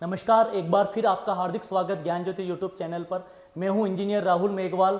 नमस्कार, एक बार फिर आपका हार्दिक स्वागत ज्ञान ज्योति यूट्यूब चैनल पर। मैं हूं इंजीनियर राहुल मेघवाल।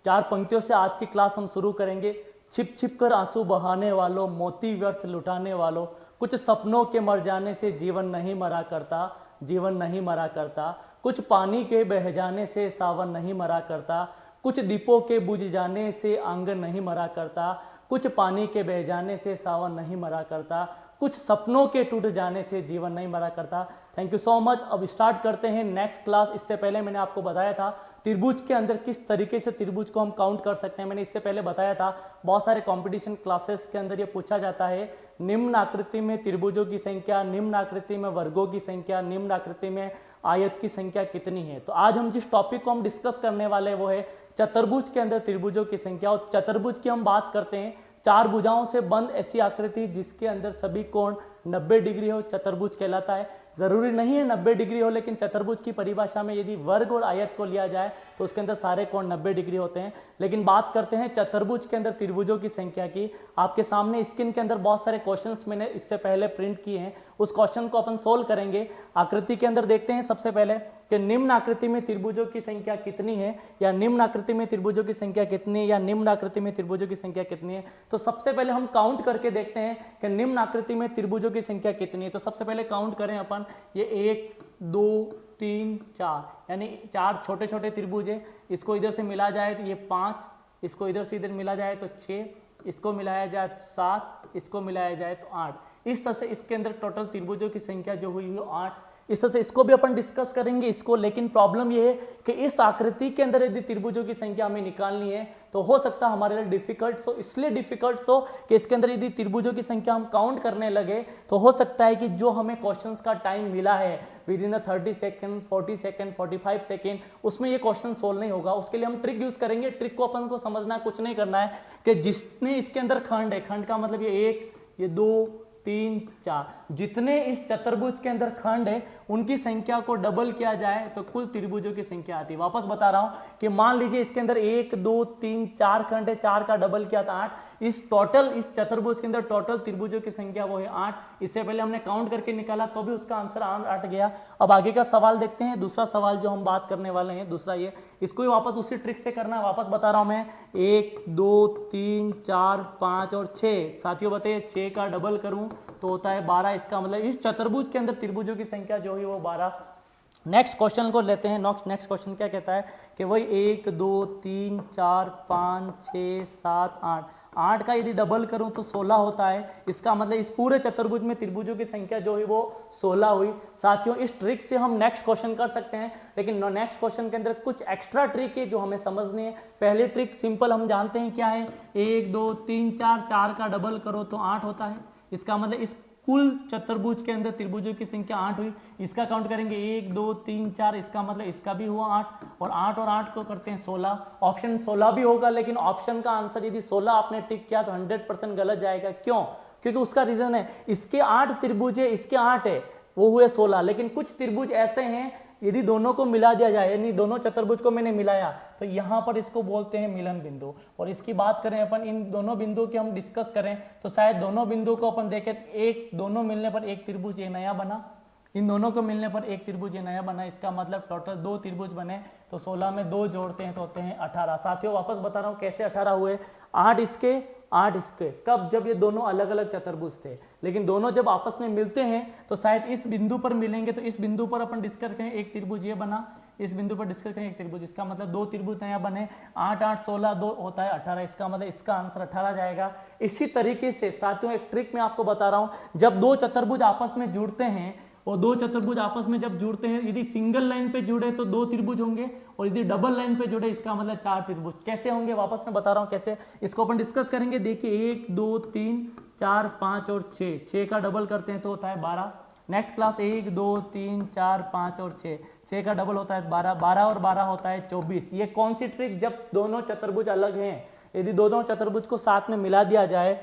4 पंक्तियों से आज की क्लास हम शुरू करेंगे। छिप छिप कर आंसू बहाने वालों, मोती व्यर्थ लुटाने वालों, कुछ सपनों के मर जाने से जीवन नहीं मरा करता, जीवन नहीं मरा करता। कुछ पानी के बह जाने से सावन नहीं मरा करता, कुछ दीपों के बुझ जाने से आंगन नहीं मरा करता, कुछ पानी के बह जाने से सावन नहीं मरा करता, कुछ सपनों के टूट जाने से जीवन नहीं मरा करता। Thank you so much. अब स्टार्ट करते हैं नेक्स्ट क्लास। इससे पहले मैंने आपको बताया था त्रिभुज के अंदर किस तरीके से त्रिभुज को हम काउंट कर सकते हैं। मैंने इससे पहले बताया था, बहुत सारे कंपटीशन क्लासेस के अंदर ये पूछा जाता है, निम्न आकृति में त्रिभुजों की संख्या, निम्न आकृति में वर्गों की संख्या, निम्न आकृति में आयत की संख्या कितनी है। तो आज हम जिस टॉपिक को हम डिस्कस करने वाले हैं वो है चतुर्भुज के अंदर त्रिभुजों की संख्या। और चतुर्भुज की हम बात करते हैं 4 भुजाओं से बंद ऐसी आकृति जिसके अंदर सभी कोण 90 डिग्री हो, चतुर्भुज कहलाता है। जरूरी नहीं है 90 डिग्री हो, लेकिन चतुर्भुज की परिभाषा में यदि वर्ग और आयत को लिया जाए तो उसके अंदर सारे कोण 90 डिग्री होते हैं। लेकिन बात करते हैं चतुर्भुज के अंदर त्रिभुजों की संख्या की। आपके सामने स्क्रीन के अंदर बहुत सारे क्वेश्चंस मैंने इससे पहले प्रिंट किए हैं, उस क्वेश्चन को अपन सोल्व करेंगे। आकृति के अंदर देखते हैं सबसे पहले कि निम्न आकृति में त्रिभुजों की संख्या कितनी है, या निम्न आकृति में त्रिभुजों की संख्या कितनी है, या निम्न आकृति में त्रिभुजों की संख्या कितनी है। तो सबसे पहले हम काउंट करके देखते हैं कि निम्न आकृति में त्रिभुजों की संख्या कितनी है। तो सबसे पहले काउंट करें अपन, ये 1 2 3 4, यानी 4 छोटे छोटे त्रिभुज है। इसको इधर से मिला जाए तो ये 5, इसको इधर से इधर मिला जाए तो 6, इसको मिलाया जाए 7, इसको मिलाया जाए तो 8। इस तरह से इसके अंदर टोटल त्रिभुजों की संख्या जो हुई वो 8। इस तरह से इसको भी अपन डिस्कस करेंगे इसको। लेकिन प्रॉब्लम ये है कि इस आकृति के अंदर यदि त्रिभुजों की संख्या हमें निकालनी है तो हो सकता है हमारे लिए डिफिकल्ट हो। इसलिए डिफिकल्ट हो कि इसके अंदर यदि त्रिभुजों की संख्या हम काउंट करने लगे तो हो सकता है कि जो हमें क्वेश्चंस का टाइम मिला है with in the 30 second, 40 second, 45 second, उसमें ये क्वेश्चन सोल्व नहीं होगा। उसके लिए हम ट्रिक यूज करेंगे। ट्रिक को अपन को समझना है, कुछ नहीं करना है कि जितने इसके अंदर खंड है, खंड का मतलब ये 1, ये 2, 3, 4, जितने इस चतुर्भुज के अंदर खंड है उनकी संख्या को डबल किया जाए तो कुल त्रिभुजों की संख्या आती है। वापस बता रहा हूं कि मान लीजिए इसके अंदर 1 2 3 4 खंड है, 4 का डबल किया था 8। इस चतुर्भुज के अंदर टोटल त्रिभुजों की संख्या वो है 8। इससे पहले हमने काउंट करके निकाला तो भी उसका आंसर 8 गया। अब आगे का सवाल देखते हैं। दूसरा सवाल जो हम बात करने वाले हैं, दूसरा ये, इसको भी वापस उसी ट्रिक से करना है। वापस बता रहा हूं मैं, 1 2 3 4 5 और 6। साथियों बताइए 6 का डबल करूं तो होता है 12। इसका मतलब इस चतुर्भुज के अंदर त्रिभुजों की संख्या जो है वो 12। नेक्स्ट क्वेश्चन को लेते हैं। नेक्स्ट क्वेश्चन क्या कहता है कि वही 1 2 3 4 5 6 7 8, 8 का यदि डबल करूं तो 16 होता है। इसका मतलब इस पूरे चतुर्भुज में त्रिभुजों की संख्या जो है वो 16 हुई। साथियों इस ट्रिक से हम नेक्स्ट क्वेश्चन कर सकते हैं, लेकिन नेक्स्ट क्वेश्चन के अंदर कुछ एक्स्ट्रा ट्रिक है जो हमें समझनी है। पहली ट्रिक सिंपल हम जानते हैं क्या है, 1 2 3 4, 4 का डबल करो तो 8 होता है। इसका मतलब इस कुल चतुर्भुज के अंदर त्रिभुजों की संख्या 8 हुई। इसका काउंट करेंगे 1 2 3 4, इसका मतलब इसका भी हुआ 8, और 8 को करते हैं 16। ऑप्शन 16 भी होगा, लेकिन ऑप्शन का आंसर यदि 16 आपने टिक किया तो 100% गलत जाएगा। क्यों? क्योंकि उसका रीजन है इसके 8 त्रिभुज है, इसके 8 है, वो हुए 16। लेकिन कुछ त्रिभुज ऐसे हैं यदि दोनों को मिला दिया जाए, यानी दोनों चतुर्भुज को मैंने मिलाया तो यहां पर इसको बोलते हैं मिलन बिंदु। और इसकी बात करें अपन, इन दोनों बिंदुओं की हम डिस्कस करें तो शायद दोनों बिंदुओं को अपन देखें, एक दोनों मिलने पर एक त्रिभुज ये नया बना, इन दोनों को मिलने पर एक त्रिभुज ये नया बना। इसका मतलब टोटल 2 त्रिभुज बने, तो 16 में 2 जोड़ते हैं तो होते हैं 18। साथियों वापस बता रहा हूं कैसे 18 हुए। 8 इसके 8 इसके, कब? जब ये दोनों अलग अलग चतुर्भुज थे। लेकिन दोनों जब आपस में मिलते हैं तो शायद इस बिंदु पर मिलेंगे, तो इस बिंदु पर अपन डिस्कस करें एक त्रिभुज ये बना, इस बिंदु पर डिस्कस करें एक त्रिभुज, इसका मतलब 2 त्रिभुज नया बने। 8 8 16, 2 होता है 18। इसका मतलब इसका आंसर 18 जाएगा। इसी तरीके से साथियों एक ट्रिक मैं आपको बता रहा हूं, जब 2 चतुर्भुज आपस में जुड़ते हैं, और 2 चतुर्भुज आपस में जब जुड़ते हैं, यदि सिंगल लाइन पे जुड़े तो 2 त्रिभुज होंगे, और यदि डबल लाइन पे जुड़े इसका मतलब 4 त्रिभुज। कैसे होंगे वापस मैं बता रहा हूं कैसे, इसको अपन डिस्कस करेंगे। देखिए 1 2 3 4 5 और 6, 6 का डबल करते हैं तो होता है 12। नेक्स्ट क्लास 1 2 3 4 5 और 6, 6 का डबल होता है 12, 12 और 12 होता है 24। ये कौन सी ट्रिक? जब दोनों चतुर्भुज अलग हैं, यदि दोनों चतुर्भुज को साथ में मिला दिया जाए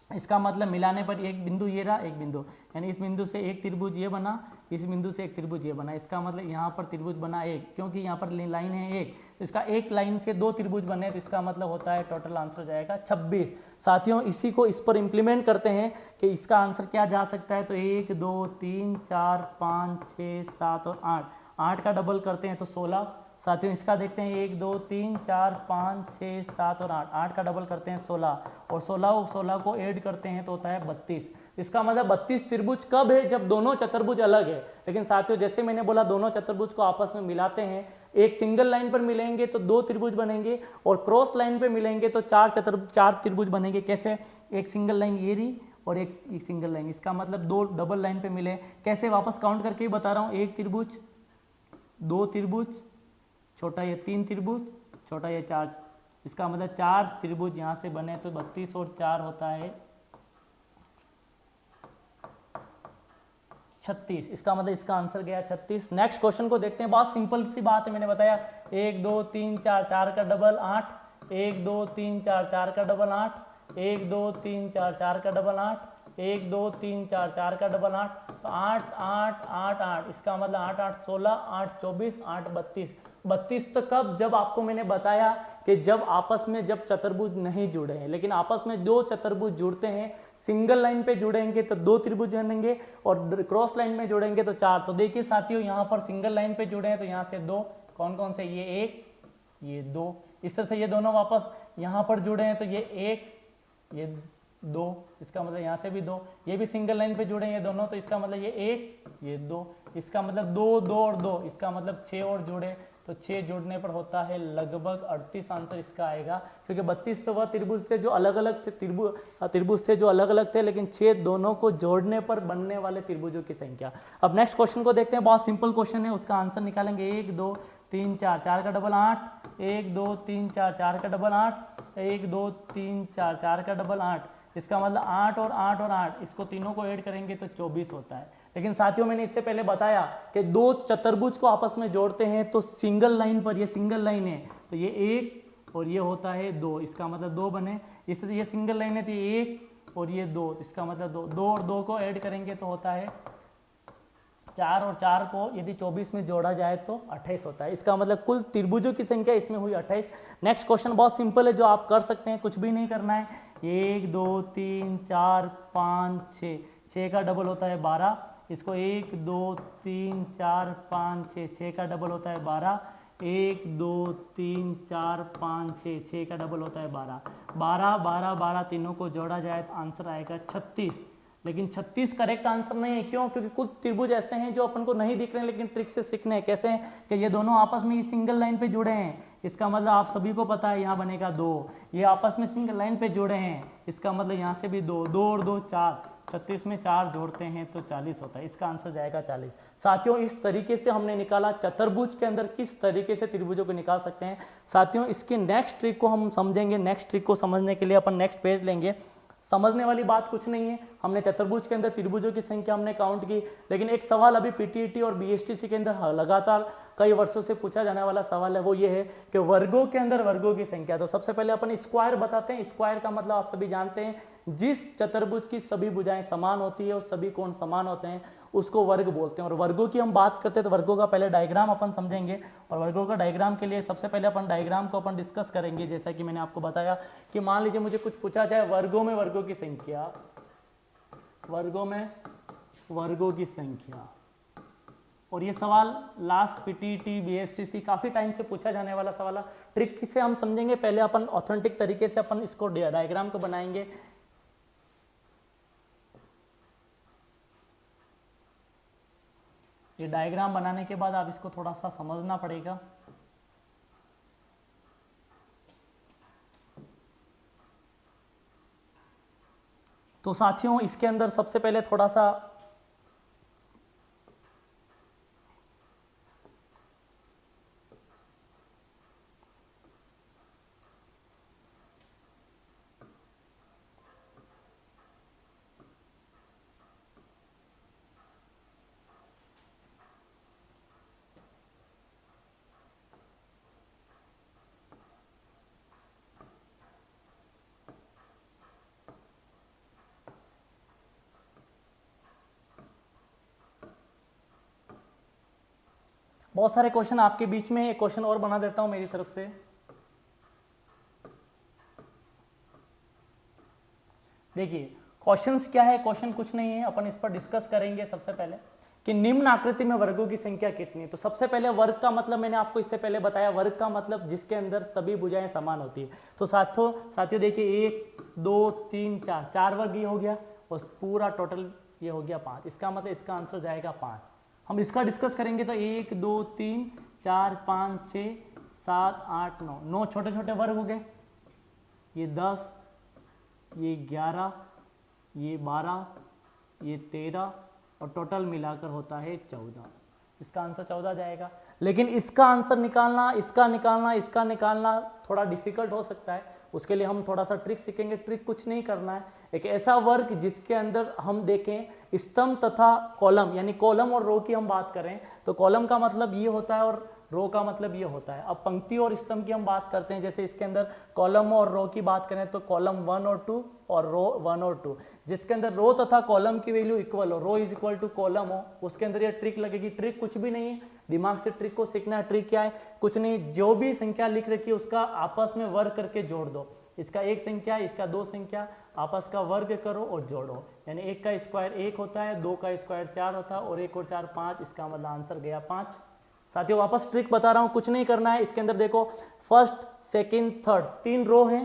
इसका मतलब मिलाने पर एक बिंदु ये रहा, एक बिंदु, यानी इस बिंदु से एक त्रिभुज ये बना, इस बिंदु से एक त्रिभुज ये बना। इसका मतलब यहाँ पर त्रिभुज बना एक, क्योंकि यहाँ पर लाइन है एक, तो इसका एक लाइन से दो त्रिभुज बने, तो इसका मतलब होता है टोटल आंसर हो जाएगा 26। साथियों इसी को इस पर इम्प्लीमेंट करते हैं कि इसका आंसर क्या जा सकता है, तो 1 2 3 4 5 6 7 और 8, 8 का डबल करते हैं तो 16। साथियों इसका देखते हैं 1 2 3 4 5 6 7 और 8, 8 का डबल करते हैं 16, और 16 को ऐड करते हैं तो होता है 32। इसका मतलब 32 त्रिभुज कब है, जब दोनों चतुर्भुज अलग है। लेकिन साथियों जैसे मैंने बोला दोनों चतुर्भुज को आपस में मिलाते हैं, एक सिंगल लाइन पर मिलेंगे तो दो त्रिभुज बनेंगे, और क्रॉस लाइन पर मिलेंगे तो चार त्रिभुज बनेंगे। कैसे, एक सिंगल लाइन ये रही और एक सिंगल लाइन, इसका मतलब दो डबल लाइन पे मिले। कैसे, वापस काउंट करके ही बता रहा हूँ, एक त्रिभुज, दो त्रिभुज, छोटा ये तीन त्रिभुज, छोटा ये चार, इसका मतलब चार त्रिभुज यहाँ से बने, तो 32 और 4 होता है 36। इसका मतलब इसका आंसर गया 36। नेक्स्ट क्वेश्चन को देखते हैं, बहुत सिंपल सी बात है, मैंने बताया 1 2 3 4 4 का डबल 8, 1 2 3 4 4 का डबल 8, 1 2 3 4 4 का डबल 8, 1 2 3 4 4 का डबल 8, तो 8 8 8 8, इसका मतलब 8 8 16, 8 24, 8 32। 32 तो कब, जब आपको मैंने बताया कि जब आपस में जब चतुर्भुज नहीं जुड़े हैं, लेकिन आपस में दो चतुर्भुज जुड़ते हैं, सिंगल लाइन पे जुड़ेंगे तो दो त्रिभुज बनेंगे, और क्रॉस लाइन में जुड़ेंगे तो चार। तो देखिए साथियों यहाँ पर सिंगल लाइन पे जुड़े हैं तो यहाँ से दो, कौन कौन से, ये एक, ये दो, इस तरह से ये दोनों वापस यहाँ पर जुड़े हैं तो ये एक, ये दो, इसका मतलब यहाँ से भी दो, ये भी सिंगल लाइन पे जुड़े हैं ये दोनों, तो इसका मतलब ये एक, ये दो, इसका मतलब दो दो और दो, इसका मतलब 6 और जुड़े, तो 6 जोड़ने पर होता है लगभग 38। आंसर इसका आएगा, क्योंकि 32 तो वह त्रिभुज थे जो अलग अलग थे, त्रिभुज थे जो अलग अलग थे, लेकिन 6 दोनों को जोड़ने पर बनने वाले त्रिभुजों की संख्या। अब नेक्स्ट क्वेश्चन को देखते हैं, बहुत सिंपल क्वेश्चन है, उसका आंसर निकालेंगे। 1 2 3 4 4 का डबल 8, 1 2 3 4 4 का डबल 8, 1 2 3 4 4 का डबल 8, इसका मतलब 8 और 8 और 8, इसको तीनों को ऐड करेंगे तो 24 होता है। लेकिन साथियों मैंने इससे पहले बताया कि दो चतुर्भुज को आपस में जोड़ते हैं तो सिंगल लाइन पर, ये सिंगल लाइन है तो ये एक और ये होता है दो, इसका मतलब दो बने। इस तरह ये सिंगल लाइन है तो ये एक और ये दो, इसका मतलब दो, दो और दो को ऐड करेंगे तो होता है 4, और 4 को यदि 24 में जोड़ा जाए तो 28 होता है। इसका मतलब कुल त्रिभुजों की संख्या इसमें हुई 28। नेक्स्ट क्वेश्चन बहुत सिंपल है, जो आप कर सकते हैं, कुछ भी नहीं करना है। 1 2 3 4 5 6, 6 का डबल होता है 12, इसको 1 2 3 4 5 6, 6 का डबल होता है 12, 1 2 3 4 5 6, 6 का डबल होता है 12, 12 12 12 तीनों को जोड़ा जाए तो आंसर आएगा 36। लेकिन 36 करेक्ट आंसर नहीं है, क्यों? क्योंकि कुछ त्रिभुज ऐसे हैं जो अपन को नहीं दिख रहे हैं, लेकिन ट्रिक से सीखने हैं। कैसे हैं कि ये दोनों आपस में सिंगल लाइन पे जुड़े हैं, इसका मतलब आप सभी को पता है यहाँ बनेगा 2, ये आपस में सिंगल लाइन पे जुड़े हैं, इसका मतलब यहाँ से भी 2, 2 और 2 4, 36 में 4 जोड़ते हैं तो 40 होता है, इसका आंसर जाएगा 40। साथियों इस तरीके से हमने निकाला चतुर्भुज के अंदर किस तरीके से त्रिभुजों को निकाल सकते हैं। साथियों इसके नेक्स्ट ट्रिक को हम समझेंगे। नेक्स्ट ट्रिक को समझने के लिए अपन नेक्स्ट पेज लेंगे। समझने वाली बात कुछ नहीं है, हमने चतुर्भुज के अंदर त्रिभुजों की संख्या हमने काउंट की, लेकिन एक सवाल अभी पीटीईटी और बीएसटीसी के अंदर लगातार कई वर्षों से पूछा जाने वाला सवाल है, वो ये है कि वर्गों के अंदर वर्गों की संख्या। तो सबसे पहले अपन स्क्वायर बताते हैं। स्क्वायर का मतलब आप सभी जानते हैं, जिस चतुर्भुज की सभी भुजाएं समान होती है और सभी कोण समान होते हैं उसको वर्ग बोलते हैं। और वर्गों की हम बात करते हैं तो वर्गों का पहले डायग्राम अपन समझेंगे, और वर्गों का डायग्राम के लिए सबसे पहले अपन डायग्राम को अपन डिस्कस करेंगे। जैसा कि मैंने आपको बताया कि मान लीजिए मुझे कुछ पूछा जाए वर्गों में वर्गों की संख्या, वर्गों में वर्गों की संख्या, और ये सवाल लास्ट पीटीईटी बीएसटीसी काफी टाइम से पूछा जाने वाला सवाल है। ट्रिक से हम समझेंगे, पहले अपन ऑथेंटिक तरीके से अपन इसको डायग्राम को बनाएंगे। ये डायग्राम बनाने के बाद आप इसको थोड़ा सा समझना पड़ेगा। तो साथियों इसके अंदर सबसे पहले थोड़ा सा बहुत सारे क्वेश्चन आपके बीच में, एक क्वेश्चन और बना देता हूं मेरी तरफ से। देखिए क्वेश्चंस क्या है, क्वेश्चन कुछ नहीं है, अपन इस पर डिस्कस करेंगे सबसे पहले कि निम्न आकृति में वर्गों की संख्या कितनी है। तो सबसे पहले वर्ग का मतलब मैंने आपको इससे पहले बताया, वर्ग का मतलब जिसके अंदर सभी भुजाएं समान होती है। तो साथियों देखिए 1 2 3 4, 4 वर्ग ये हो गया और पूरा टोटल ये हो गया 5। इसका मतलब इसका आंसर जाएगा 5। हम इसका डिस्कस करेंगे तो 1 2 3 4 5 6 7 8 9, 9 छोटे छोटे वर्ग हो गए, ये 10, ये 11, ये 12, ये 13 और टोटल मिलाकर होता है 14। इसका आंसर 14 जाएगा। लेकिन इसका आंसर निकालना, इसका निकालना, इसका निकालना थोड़ा डिफिकल्ट हो सकता है। उसके लिए हम थोड़ा सा ट्रिक सीखेंगे। ट्रिक कुछ नहीं करना है, एक ऐसा वर्ग जिसके अंदर हम देखें स्तंभ तथा कॉलम, यानी कॉलम और रो की हम बात करें तो कॉलम का मतलब ये होता है और रो का मतलब ये होता है। अब पंक्ति और स्तंभ की हम बात करते हैं, जैसे इसके अंदर कॉलम और रो की बात करें तो कॉलम 1 और 2 और रो 1 और 2, जिसके अंदर रो तथा कॉलम की वैल्यू इक्वल हो, रो इज इक्वल टू कॉलम हो, उसके अंदर ये ट्रिक लगेगी। ट्रिक कुछ भी नहीं है, दिमाग से ट्रिक को सीखना है। ट्रिक क्या है, कुछ नहीं, जो भी संख्या लिख रखी है उसका आपस में वर्ग करके जोड़ दो। इसका एक संख्या, इसका दो संख्या, आपस का वर्ग करो और जोड़ो, यानी 1 का स्क्वायर 1 होता है, 2 का स्क्वायर 4 होता है और 1 और 4 5। इसका मतलब आंसर गया 5। साथियों वापस ट्रिक बता रहा हूं, कुछ नहीं करना है। इसके अंदर देखो फर्स्ट सेकंड थर्ड 3 रो है,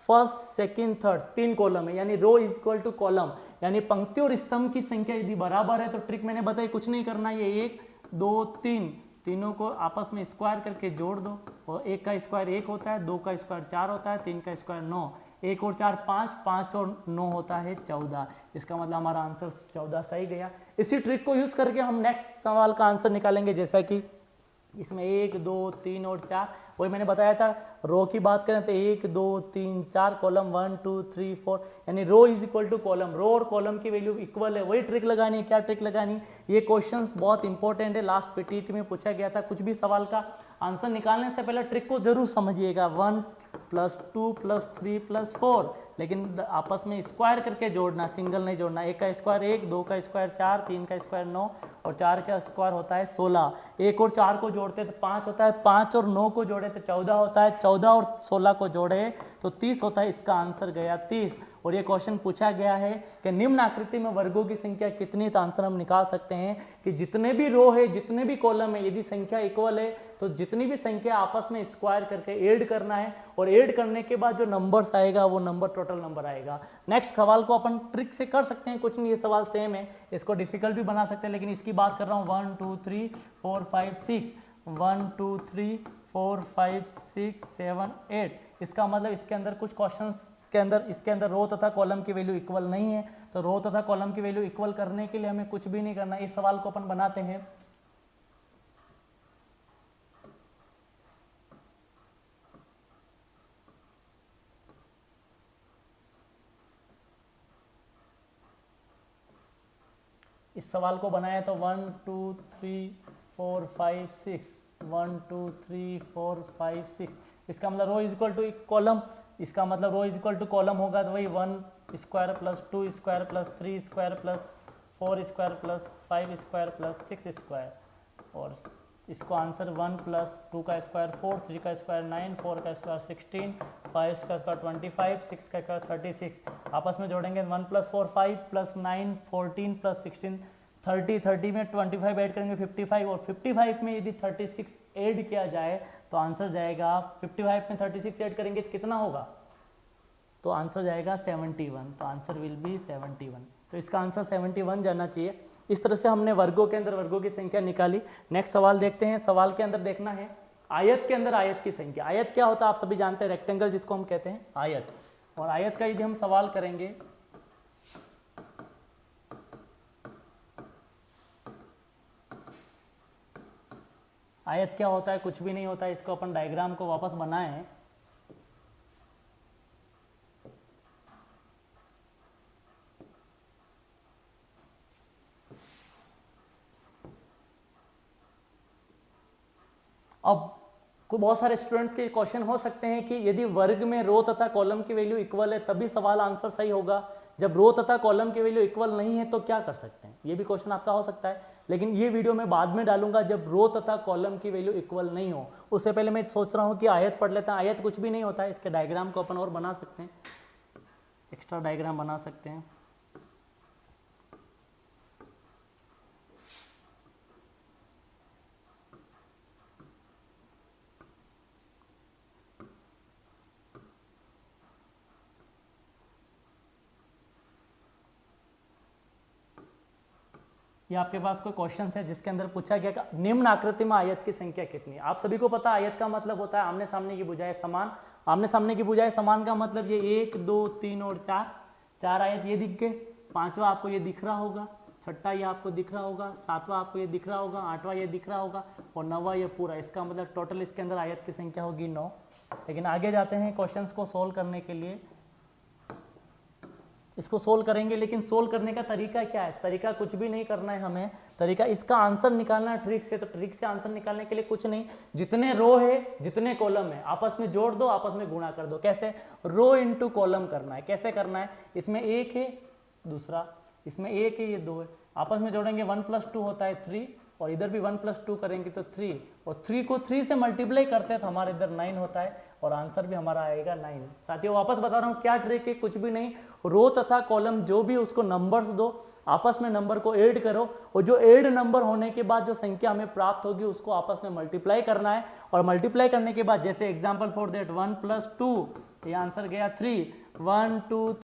फर्स्ट सेकंड थर्ड 3 कॉलम है, यानी रो इज इक्वल टू कॉलम, यानी पंक्ति और स्तंभ की संख्या यदि बराबर है तो ट्रिक मैंने बताई, कुछ नहीं करना है। ये 1 2 3 तीनों को आपस में स्क्वायर करके जोड़ दो और 1 का स्क्वायर 1 होता है, 2 का स्क्वायर 4 होता है, 3 का स्क्वायर 9, 1 और 4 5, 5 और 9 होता है 14। इसका मतलब हमारा आंसर 14 सही गया। इसी ट्रिक को यूज करके हम नेक्स्ट सवाल का आंसर निकालेंगे, जैसा कि इसमें 1 2 3 और 4, वही मैंने बताया था। रो की बात करें तो 1 2 3 4 कॉलम 1 2 3 4, यानी रो इज इक्वल टू कॉलम, रो और कॉलम की वैल्यू इक्वल है। वही ट्रिक लगानी है। क्या ट्रिक लगानी? ये क्वेश्चंस बहुत इंपॉर्टेंट है, लास्ट पीटीटी में पूछा गया था। कुछ भी सवाल का आंसर निकालने से पहले ट्रिक को जरूर समझिएगा। 1 + 2 + 3 + 4, लेकिन आपस में स्क्वायर करके जोड़ना, सिंगल नहीं जोड़ना। 1 का स्क्वायर 1, 2 का स्क्वायर 4, 3 का स्क्वायर 9 और 4 का स्क्वायर होता है 16। 1 और 4 को जोड़ते तो 5 होता है, 5 और 9 को जोड़े तो 14 होता है, 14 और 16 को जोड़े तो 30 होता है। इसका आंसर गया 30। और ये क्वेश्चन पूछा गया है कि निम्न आकृति में वर्गों की संख्या कितनी, तो आंसर हम निकाल सकते हैं कि जितने भी रो है, जितने भी कॉलम है, यदि संख्या इक्वल है तो जितनी भी संख्या आपस में स्क्वायर करके ऐड करना है और ऐड करने के बाद जो नंबर्स आएगा वो नंबर टोटल नंबर आएगा। नेक्स्ट सवाल को अपन ट्रिक से कर सकते हैं, कुछ नहीं, ये सवाल सेम है, इसको डिफिकल्ट भी बना सकते हैं, लेकिन इसकी बात कर रहा हूँ। 1 2 3 4 5 6, 1 2 3 4 5 6 7 8। इसका मतलब इसके अंदर कुछ क्वेश्चंस के अंदर, इसके अंदर रो तथा कॉलम की वैल्यू इक्वल नहीं है, तो रो तथा कॉलम की वैल्यू इक्वल करने के लिए हमें कुछ भी नहीं करना। इस सवाल को अपन बनाते हैं। इस सवाल को बनाया तो 1 2 3 4 5 6, 1 2 3 4 5 6। इसका मतलब रो इज इक्वल टू कॉलम, इसका मतलब रो इज इक्वल टू कॉलम होगा तो वही 1 square + 2 square + 3 square + 4 square + 5 square + 6 square. और इसको आंसर 1 + 2 का स्क्वायर 4, 3 का स्क्वायर 9, 4 का स्क्वायर 16, 5 का स्क्वायर 25, 6 का स्क्वायर 36। आपस में जोड़ेंगे 1 + 4 5 + 9 14 + 16 30, 30 में 25 ऐड करेंगे 55, और 55 में यदि 36 ऐड किया जाए तो आंसर जाएगा, 55 में 36 ऐड करेंगे तो कितना होगा, तो आंसर जाएगा 71। तो आंसर विल बी 71। तो इसका आंसर 71 जाना चाहिए। इस तरह से हमने वर्गों के अंदर वर्गों की संख्या निकाली। नेक्स्ट सवाल देखते हैं। सवाल के अंदर देखना है आयत के अंदर आयत की संख्या। आयत क्या होता है आप सभी जानते हैं, रेक्टेंगल जिसको हम कहते हैं आयत। और आयत का यदि हम सवाल करेंगे, आयत क्या होता है, कुछ भी नहीं होता है। इसको अपन डायग्राम को वापस बनाएं। अब बहुत सारे स्टूडेंट्स के क्वेश्चन हो सकते हैं कि यदि वर्ग में रो तथा कॉलम की वैल्यू इक्वल है तभी सवाल आंसर सही होगा, जब रो तथा कॉलम की वैल्यू इक्वल नहीं है तो क्या कर सकते हैं, ये भी क्वेश्चन आपका हो सकता है, लेकिन ये वीडियो मैं बाद में डालूंगा जब रो तथा कॉलम की वैल्यू इक्वल नहीं हो। उससे पहले मैं सोच रहा हूँ कि आयत पढ़ लेता हूँ। आयत कुछ भी नहीं होता है, इसके डायग्राम को अपन और बना सकते हैं, एक्स्ट्रा डायग्राम बना सकते हैं। ये आपके पास कोई क्वेश्चन है जिसके अंदर पूछा गया कि निम्न आकृति में आयत की संख्या कितनी है। आप सभी को पता है आयत का मतलब होता है आमने सामने की भुजाएं समान। आमने सामने की भुजाएं समान का मतलब ये 1 2 3 और 4 आयत ये दिख गए। पांचवा आपको ये दिख रहा होगा, छठा ये आपको दिख रहा होगा, सातवां आपको ये दिख रहा होगा, आठवां ये दिख रहा होगा और नौवां ये पूरा। इसका मतलब टोटल इसके अंदर आयत की संख्या होगी 9। लेकिन आगे जाते हैं क्वेश्चन को सोल्व करने के लिए, इसको सोल्व करेंगे। लेकिन सोल्व करने का तरीका क्या है, तरीका कुछ भी नहीं करना है हमें, तरीका इसका आंसर निकालना है ट्रिक से। तो ट्रिक से आंसर निकालने के लिए कुछ नहीं, जितने रो है जितने कॉलम है आपस में जोड़ दो, आपस में गुणा कर दो। कैसे, रो इंटू कॉलम करना है। कैसे करना है, इसमें 1 है, दूसरा इसमें 1 है, ये 2 है, आपस में जोड़ेंगे 1 + 2 होता है 3 और इधर भी 1 + 2 करेंगे तो 3 और 3 को 3 से मल्टीप्लाई करते हैं तो हमारे इधर 9 होता है और आंसर भी हमारा आएगा 9। साथियों वापस बता रहा हूँ क्या ट्रिक है, कुछ भी नहीं, रो तथा कॉलम जो भी उसको नंबर्स दो, आपस में नंबर को ऐड करो और जो ऐड नंबर होने के बाद जो संख्या हमें प्राप्त होगी उसको आपस में मल्टीप्लाई करना है। और मल्टीप्लाई करने के बाद जैसे एग्जाम्पल फॉर दैट 1 + 2 ये आंसर गया 3, 1 2।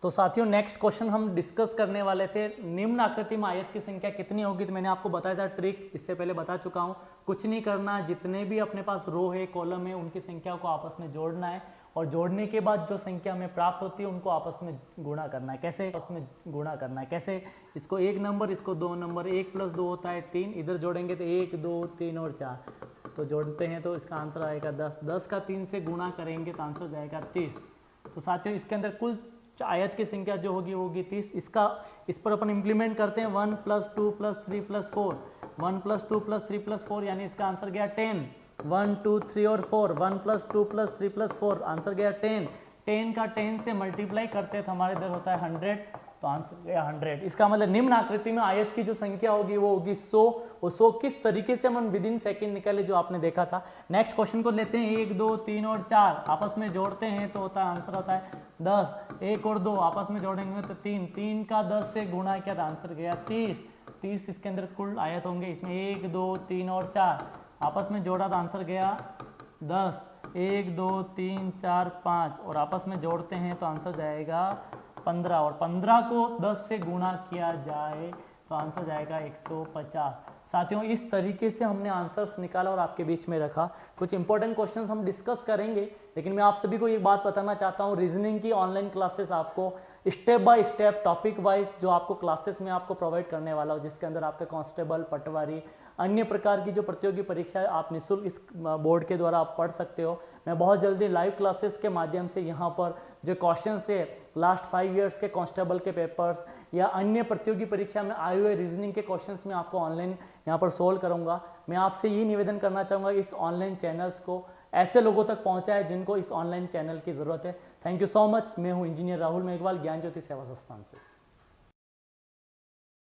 तो साथियों नेक्स्ट क्वेश्चन हम डिस्कस करने वाले थे, निम्न आकृति में आयत की संख्या कितनी होगी। तो मैंने आपको बताया था ट्रिक, इससे पहले बता चुका हूँ। कुछ नहीं करना, जितने भी अपने पास रो है कॉलम है उनकी संख्या को आपस में जोड़ना है और जोड़ने के बाद जो संख्या हमें प्राप्त होती है उनको आपस में गुणा करना है। कैसे, आपस में गुणा करना है कैसे, इसको 1 नंबर, इसको 2 नंबर, 1 + 2 होता है 3, इधर जोड़ेंगे तो 1 2 3 और 4, तो जोड़ते हैं तो इसका आंसर आएगा 10। 10 का 3 से गुणा करेंगे तो आंसर जाएगा 30। तो साथियों इसके अंदर कुल आयत की संख्या जो होगी वो होगी 30। इस पर अपन इम्प्लीमेंट करते हैं 1 + 2 + 3 + 4, 1 + 2 + 3 + 4 यानी इसका आंसर गया 10। 1 2 3 और 4, 1 + 2 + 3 + 4 आंसर गया 10। 10 का 10 से मल्टीप्लाई करते हैं तो हमारे इधर होता है 100, तो आंसर गया 100। इसका मतलब निम्न आकृति में आयत की जो संख्या होगी वो होगी 100। और 100 किस तरीके से हम विदिन सेकंड निकाले जो आपने देखा था। नेक्स्ट क्वेश्चन को लेते हैं, 1 2 3 और 4 आपस में जोड़ते हैं तो होता है आंसर होता है 10। 1 और 2 आपस में जोड़ेंगे तो 3, 3 का 10 से गुणा किया तो आंसर गया 30। 30 इसके अंदर कुल आयत होंगे, इसमें 1 2 3 और 4 आपस में जोड़ा तो आंसर गया 10। 1 2 3 4 5 और आपस में जोड़ते हैं तो आंसर जाएगा 15 और 15 को 10 से गुणा किया जाए तो आंसर जाएगा 150। साथियों इस तरीके से हमने आंसर्स निकाला और आपके बीच में रखा। कुछ इंपॉर्टेंट क्वेश्चंस हम डिस्कस करेंगे, लेकिन मैं आप सभी को एक बात बताना चाहता हूँ, रीजनिंग की ऑनलाइन क्लासेस आपको step by step topic wise जो आपको क्लासेस में आपको प्रोवाइड करने वाला हूँ, जिसके अंदर आपके कांस्टेबल, पटवारी, अन्य प्रकार की जो प्रतियोगी परीक्षा आप निःशुल्क इस बोर्ड के द्वारा आप पढ़ सकते हो। मैं बहुत जल्दी लाइव क्लासेस के माध्यम से यहाँ पर जो क्वेश्चन है लास्ट 5 इयर्स के कांस्टेबल के पेपर्स या अन्य प्रतियोगी परीक्षा में आए हुए रीजनिंग के क्वेश्चंस में आपको ऑनलाइन यहाँ पर सोल्व करूँगा। मैं आपसे ये निवेदन करना चाहूँगा इस ऑनलाइन चैनल्स को ऐसे लोगों तक पहुँचाए जिनको इस ऑनलाइन चैनल की ज़रूरत है। Thank you so much. मैं हूँ इंजीनियर राहुल मेघवाल, ज्ञान ज्योति सेवा संस्थान से।